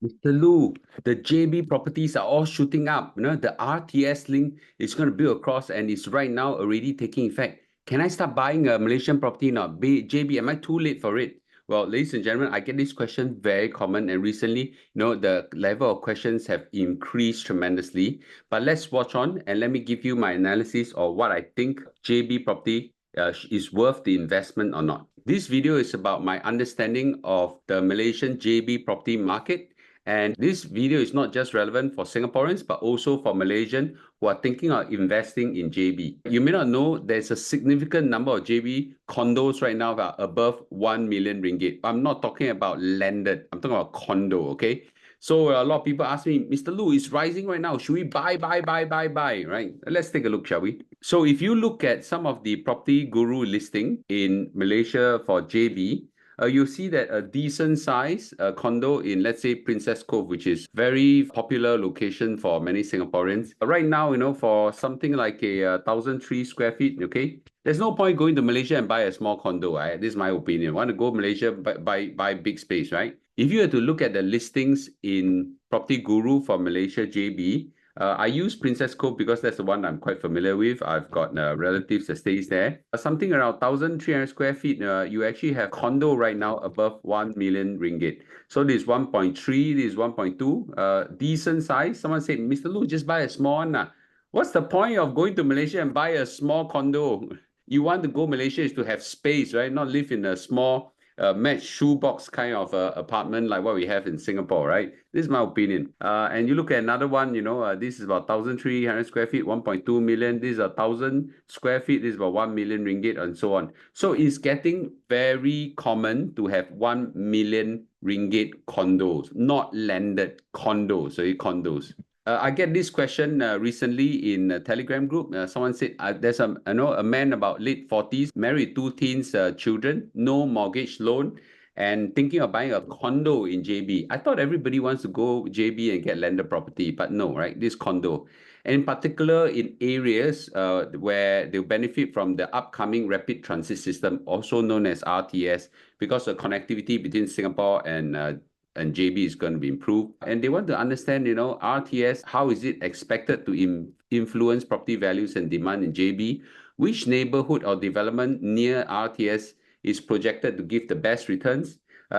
Mr. Lu, the JB properties are all shooting up. The RTS link is going to build across and it's right now already taking effect. Can I start buying a Malaysian property now? JB, am I too late for it? Well, ladies and gentlemen, I get this question very common, and recently, the level of questions have increased tremendously. But let's watch on and let me give you my analysis of what I think JB property is worth the investment or not. This video is about my understanding of the Malaysian JB property market. And this video is not just relevant for Singaporeans, but also for Malaysians who are thinking of investing in JB. You may not know there's a significant number of JB condos right now that are above 1 million ringgit. I'm not talking about landed, I'm talking about condo, okay? So a lot of people ask me, Mr. Lu, it's rising right now. Should we buy, right? Let's take a look, shall we? So if you look at some of the property guru listing in Malaysia for JB, you'll see that a decent size condo in, let's say, Princess Cove, which is very popular location for many Singaporeans. Right now, for something like a 1,003 square feet, okay, there's no point going to Malaysia and buy a small condo. Right? This is my opinion. Want to go Malaysia, buy big space, right? If you were to look at the listings in Property Guru for Malaysia JB, I use Princess Cove because that's the one I'm quite familiar with. I've got relatives that stays there. Something around 1,300 square feet, you actually have condo right now above 1 million ringgit. So this is 1.3, this is 1.2, decent size. Someone said, Mr. Lu, just buy a small one. What's the point of going to Malaysia and buy a small condo? You want to go Malaysia is to have space, right? Not live in a small match shoebox kind of apartment like what we have in Singapore, right? This is my opinion. And you look at another one, this is about 1,300 square feet, 1.2 million. This is 1,000 square feet. This is about 1 million ringgit and so on. So it's getting very common to have 1 million ringgit condos, not landed condos, sorry, condos. I get this question recently in a Telegram group. Someone said there's a man about late 40s, married, two teens, children, no mortgage loan, and thinking of buying a condo in JB. I thought everybody wants to go JB and get landed property, but no, right? This condo. And in particular, in areas where they'll benefit from the upcoming rapid transit system, also known as RTS, because the connectivity between Singapore and JB is going to be improved. And they want to understand, RTS, how is it expected to influence property values and demand in JB? Which neighborhood or development near RTS is projected to give the best returns?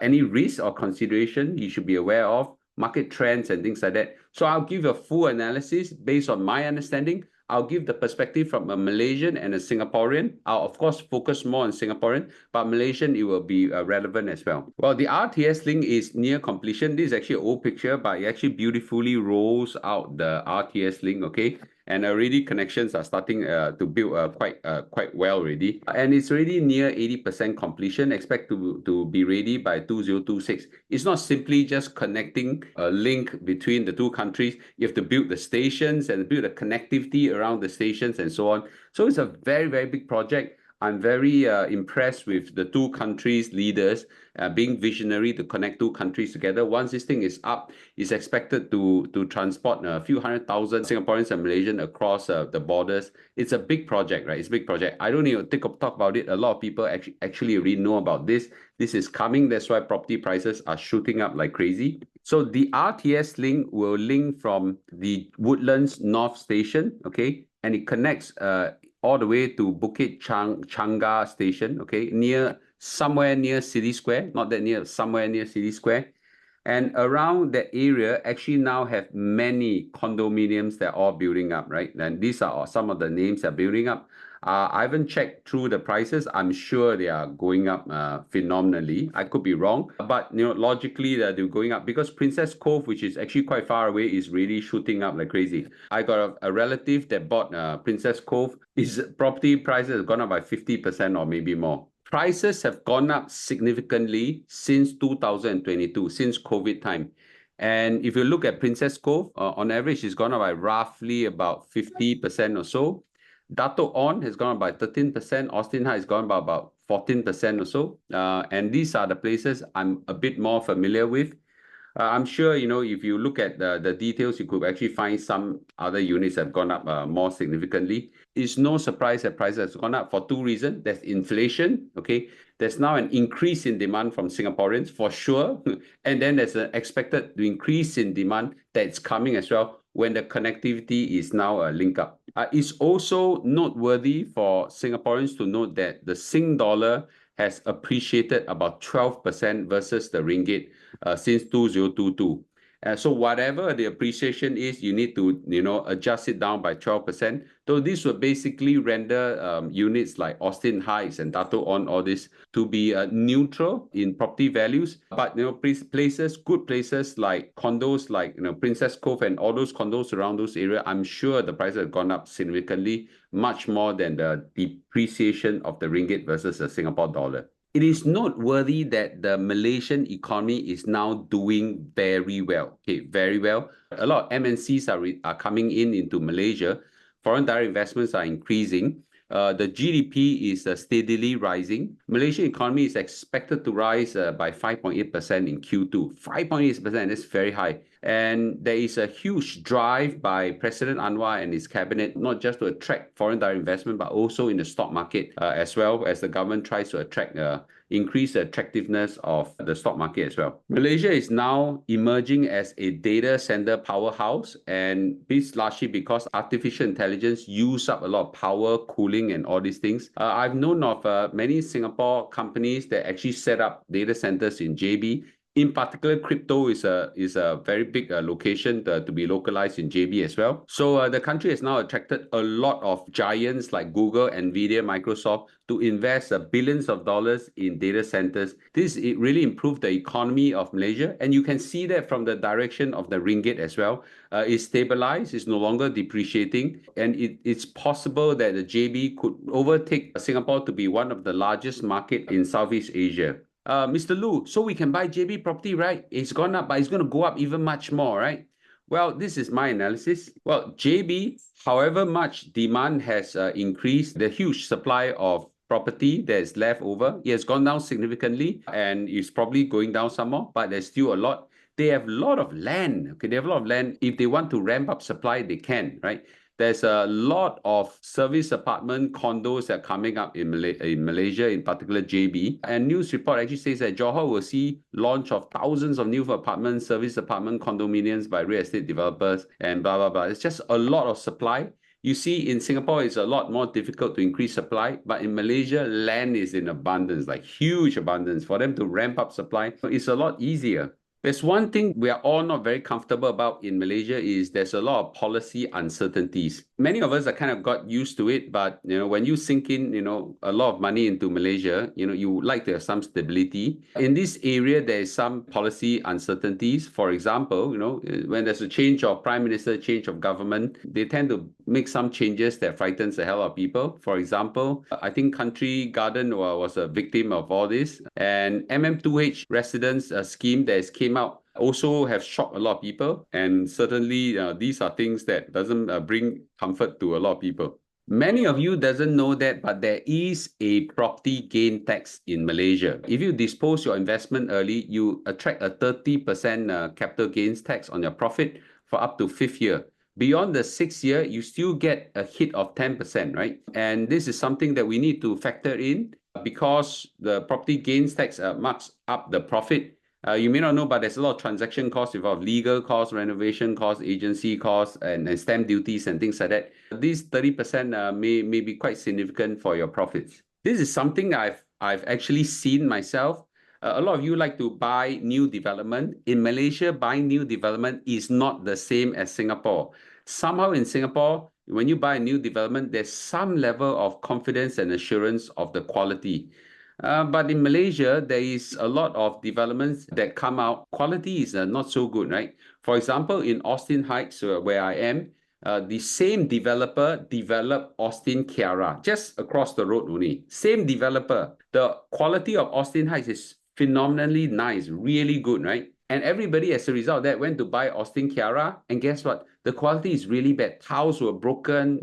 Any risk or consideration you should be aware of? Market trends and things like that. So I'll give a full analysis based on my understanding. I'll give the perspective from a Malaysian and a Singaporean. I'll, of course, focus more on Singaporean, but Malaysian, it will be relevant as well. Well, the RTS link is near completion. This is actually an old picture, but it actually beautifully rolls out the RTS link, okay? And already connections are starting to build quite well already. And it's already near 80% completion, expect to be ready by 2026. It's not simply just connecting a link between the two countries. You have to build the stations and build the connectivity around the stations and so on. So it's a very, very big project. I'm very impressed with the two countries' leaders being visionary to connect two countries together. Once this thing is up, it's expected to transport a few 100,000 Singaporeans and Malaysians across the borders. It's a big project, right? It's a big project. I don't need to talk about it. A lot of people actually already know about this. This is coming. That's why property prices are shooting up like crazy. So the RTS link will link from the Woodlands North Station, okay? And it connects all the way to Bukit Changga Station, okay, somewhere near City Square, not that near, somewhere near City Square. And around that area actually now have many condominiums that are all building up, right? And these are some of the names that are building up. I haven't checked through the prices. I'm sure they are going up phenomenally. I could be wrong, but logically they're going up because Princess Cove, which is actually quite far away, is really shooting up like crazy. I got a relative that bought Princess Cove. His property prices have gone up by 50% or maybe more. Prices have gone up significantly since 2022, since COVID time. And if you look at Princess Cove, on average, it's gone up by roughly about 50% or so. Dato On has gone up by 13%. Austin High has gone up by about 14% or so. And these are the places I'm a bit more familiar with. I'm sure, if you look at the details, you could actually find some other units that have gone up more significantly. It's no surprise that prices have gone up for two reasons. There's inflation, okay? there's now an increase in demand from Singaporeans for sure. And then there's an expected increase in demand that's coming as well when the connectivity is now linked up. It's also noteworthy for Singaporeans to note that the Sing dollar has appreciated about 12% versus the ringgit since 2022. So whatever the appreciation is, you need to, adjust it down by 12%. So this will basically render units like Austin Heights and Dato On, all this, to be neutral in property values. But, places, good places like condos, like, Princess Cove and all those condos around those areas, I'm sure the prices have gone up significantly, much more than the depreciation of the ringgit versus the Singapore dollar. It is noteworthy that the Malaysian economy is now doing very well. Okay, very well. A lot of MNCs are coming into Malaysia. Foreign direct investments are increasing. The GDP is steadily rising. Malaysian economy is expected to rise by 5.8% in Q2. 5.8%, that's very high. And there is a huge drive by President Anwar and his cabinet, not just to attract foreign direct investment, but also in the stock market as well, as the government tries to increase the attractiveness of the stock market as well. Malaysia is now emerging as a data center powerhouse, and this largely because artificial intelligence use up a lot of power, cooling, and all these things. I've known of many Singapore companies that actually set up data centers in JB. In particular, crypto is a very big location to be localized in JB as well. So the country has now attracted a lot of giants like Google, Nvidia, Microsoft to invest billions of dollars in data centers. It really improved the economy of Malaysia, and you can see that from the direction of the ringgit as well. It's stabilized, it's no longer depreciating, and it's possible that the JB could overtake Singapore to be one of the largest market in Southeast Asia. Mr. Lu, so we can buy JB property, right? It's gone up, but it's going to go up even much more, right? Well, this is my analysis. Well, JB, however much demand has increased, the huge supply of property that's left over, it has gone down significantly, and it's probably going down some more, but there's still a lot. They have a lot of land. Okay, they have a lot of land. If they want to ramp up supply, they can, right? There's a lot of service apartment condos that are coming up in Malaysia, in particular JB. And news report actually says that Johor will see launch of thousands of new apartments, service apartment condominiums by real estate developers and blah, blah, blah. It's just a lot of supply. You see, in Singapore, it's a lot more difficult to increase supply, but in Malaysia, land is in abundance, like huge abundance. For them to ramp up supply, it's a lot easier. There's one thing we are all not very comfortable about in Malaysia is there's a lot of policy uncertainties. Many of us are kind of got used to it, but when you sink in, a lot of money into Malaysia, you would like to have some stability. In this area, there is some policy uncertainties. For example, when there's a change of prime minister, change of government, they tend to make some changes that frightens the hell out of people. For example, I think Country Garden was a victim of all this, and MM2H residence scheme that came out also have shocked a lot of people, and certainly these are things that doesn't bring comfort to a lot of people. Many of you doesn't know that, but there is a property gain tax in Malaysia. If you dispose your investment early, you attract a 30% capital gains tax on your profit for up to 5th year. Beyond the 6th year, you still get a hit of 10%, right? And this is something that we need to factor in because the property gains tax marks up the profit. You may not know, but there's a lot of transaction costs involved, legal costs, renovation costs, agency costs, and stamp duties and things like that. These 30% may be quite significant for your profits. This is something I've actually seen myself. A lot of you like to buy new development. In Malaysia, buying new development is not the same as Singapore. Somehow in Singapore, when you buy a new development, there's some level of confidence and assurance of the quality. But in Malaysia, there is a lot of developments that come out. Quality is not so good, right? For example, in Austin Heights, where I am, the same developer developed Austin Kiara, just across the road only. Same developer. The quality of Austin Heights is phenomenally nice, really good, right? And everybody, as a result of that, went to buy Austin Kiara. And guess what? The quality is really bad. Tiles were broken,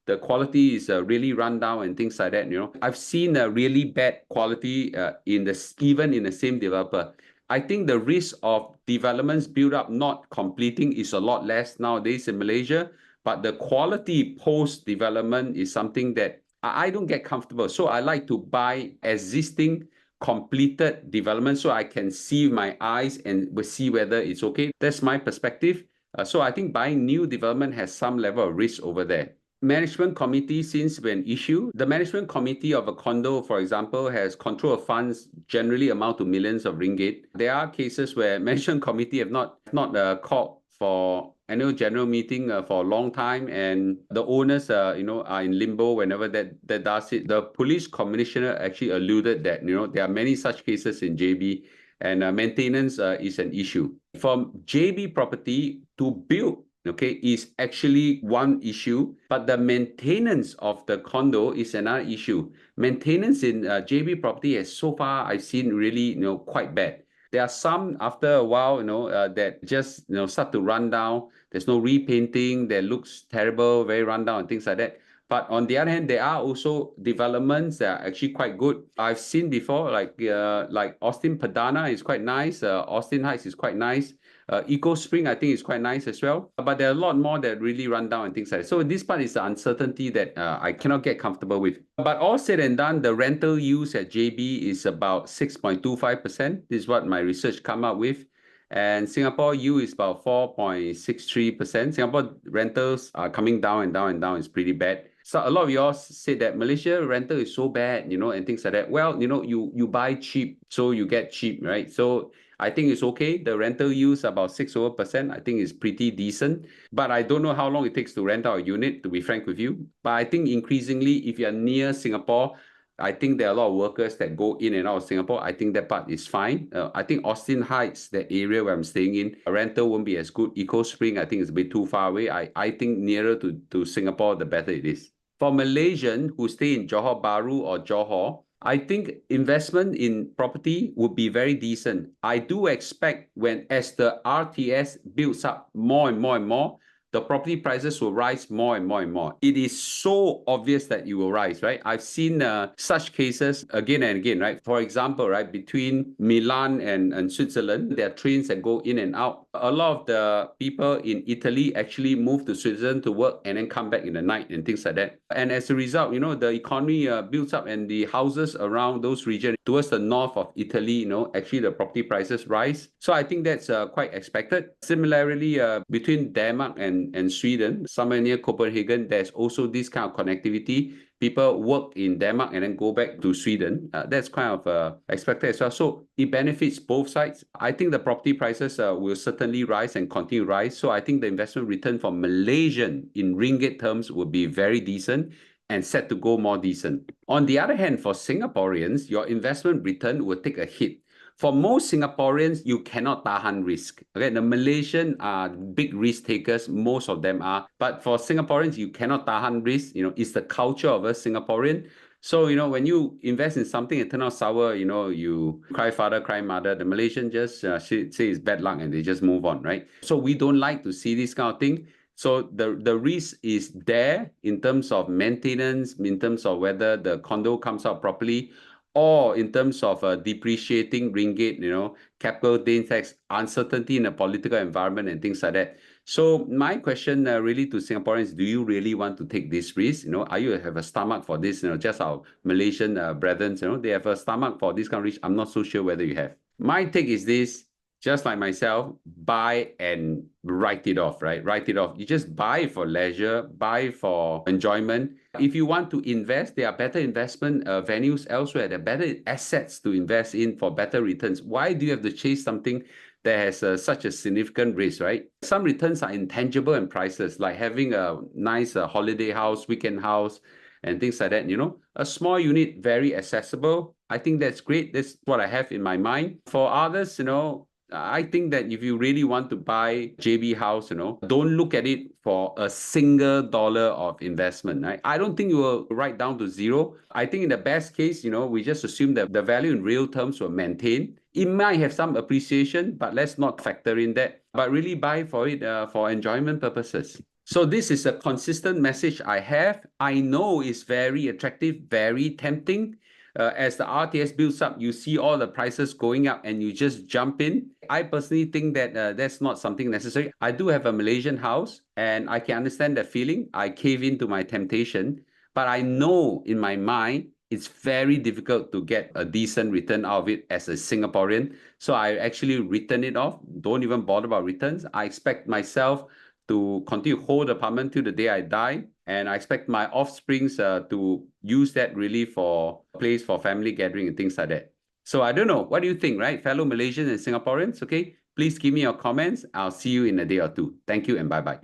the quality is really run down and things like that. I've seen a really bad quality even in the same developer. I think the risk of developments built up not completing is a lot less nowadays in Malaysia, but the quality post development is something that I don't get comfortable. So I like to buy existing completed development so I can see my eyes and see whether it's okay. That's my perspective. So I think buying new development has some level of risk over there. Management committee, since when issued, the management committee of a condo, for example, has control of funds generally amount to millions of ringgit. There are cases where management committee have not called for annual general meeting for a long time, and the owners are in limbo whenever that does it. The police commissioner actually alluded that there are many such cases in JB, and maintenance is an issue. From JB property to build, is actually one issue, but the maintenance of the condo is another issue. Maintenance in JB property has so far I've seen really quite bad. There are some after a while that just start to run down. There's no repainting, that looks terrible, very run down and things like that. But on the other hand, there are also developments that are actually quite good. I've seen before, like Austin Padana is quite nice. Austin Heights is quite nice. Eco Spring, I think, is quite nice as well. But there are a lot more that really run down and things like that. So this part is the uncertainty that I cannot get comfortable with. But all said and done, the rental use at JB is about 6.25%. This is what my research come up with. And Singapore yield is about 4.63%. Singapore rentals are coming down and down and down. It's pretty bad. So a lot of y'all said that Malaysia rental is so bad, and things like that. Well, you buy cheap, so you get cheap, right? So I think it's okay. The rental yield is about 6%. I think it's pretty decent. But I don't know how long it takes to rent out a unit, to be frank with you. But I think increasingly, if you're near Singapore, I think there are a lot of workers that go in and out of Singapore. I think that part is fine. I think Austin Heights, the area where I'm staying in, rental won't be as good. Eco Spring, I think it's a bit too far away. I think nearer to Singapore, the better it is. For Malaysian who stay in Johor Bahru or Johor, I think investment in property would be very decent. I do expect as the RTS builds up more and more and more, the property prices will rise more and more and more. It is so obvious that it will rise, right? I've seen such cases again and again, right? For example, right, between Milan and Switzerland, there are trains that go in and out. A lot of the people in Italy actually move to Switzerland to work and then come back in the night and things like that. And as a result, the economy builds up, and the houses around those regions towards the north of Italy, actually the property prices rise. So I think that's quite expected. Similarly, between Denmark and Sweden, somewhere near Copenhagen, there's also this kind of connectivity. People work in Denmark and then go back to Sweden. That's kind of expected as well. So it benefits both sides. I think the property prices will certainly rise and continue to rise. So I think the investment return for Malaysian in ringgit terms will be very decent and set to go more decent. On the other hand, for Singaporeans, your investment return will take a hit. For most Singaporeans, you cannot tahan risk. Okay, the Malaysian are big risk takers, most of them are. But for Singaporeans, you cannot tahan risk. It's the culture of a Singaporean. So, when you invest in something and turn out sour, you cry father, cry mother. The Malaysian just say it's bad luck and they just move on, right? So we don't like to see this kind of thing. So the risk is there in terms of maintenance, in terms of whether the condo comes out properly, or in terms of depreciating ringgit, capital gains tax, uncertainty in the political environment and things like that. So my question really to Singaporeans, do you really want to take this risk? Are you have a stomach for this? Just our Malaysian brethren, they have a stomach for this kind of risk. I'm not so sure whether you have. My take is this. Just like myself, buy and write it off, right? Write it off. You just buy for leisure, buy for enjoyment. If you want to invest, there are better investment venues elsewhere. There are better assets to invest in for better returns. Why do you have to chase something that has such a significant risk, right? Some returns are intangible and priceless, like having a nice holiday house, weekend house, and things like that, A small unit, very accessible. I think that's great. That's what I have in my mind. For others, I think that if you really want to buy JB house, don't look at it for a single dollar of investment, right? I don't think you will write down to zero. I think in the best case, we just assume that the value in real terms will maintain. It might have some appreciation, but let's not factor in that. But really buy for it for enjoyment purposes. So this is a consistent message I have. I know it's very attractive, very tempting. As the RTS builds up, you see all the prices going up and you just jump in. I personally think that that's not something necessary. I do have a Malaysian house and I can understand that feeling. I cave into my temptation, but I know in my mind it's very difficult to get a decent return out of it as a Singaporean. So I actually written it off. Don't even bother about returns. I expect myself to continue to hold the apartment till the day I die. And I expect my offsprings to use that really for a place for family gathering and things like that. So I don't know. What do you think, right? Fellow Malaysians and Singaporeans, okay? Please give me your comments. I'll see you in a day or two. Thank you and bye-bye.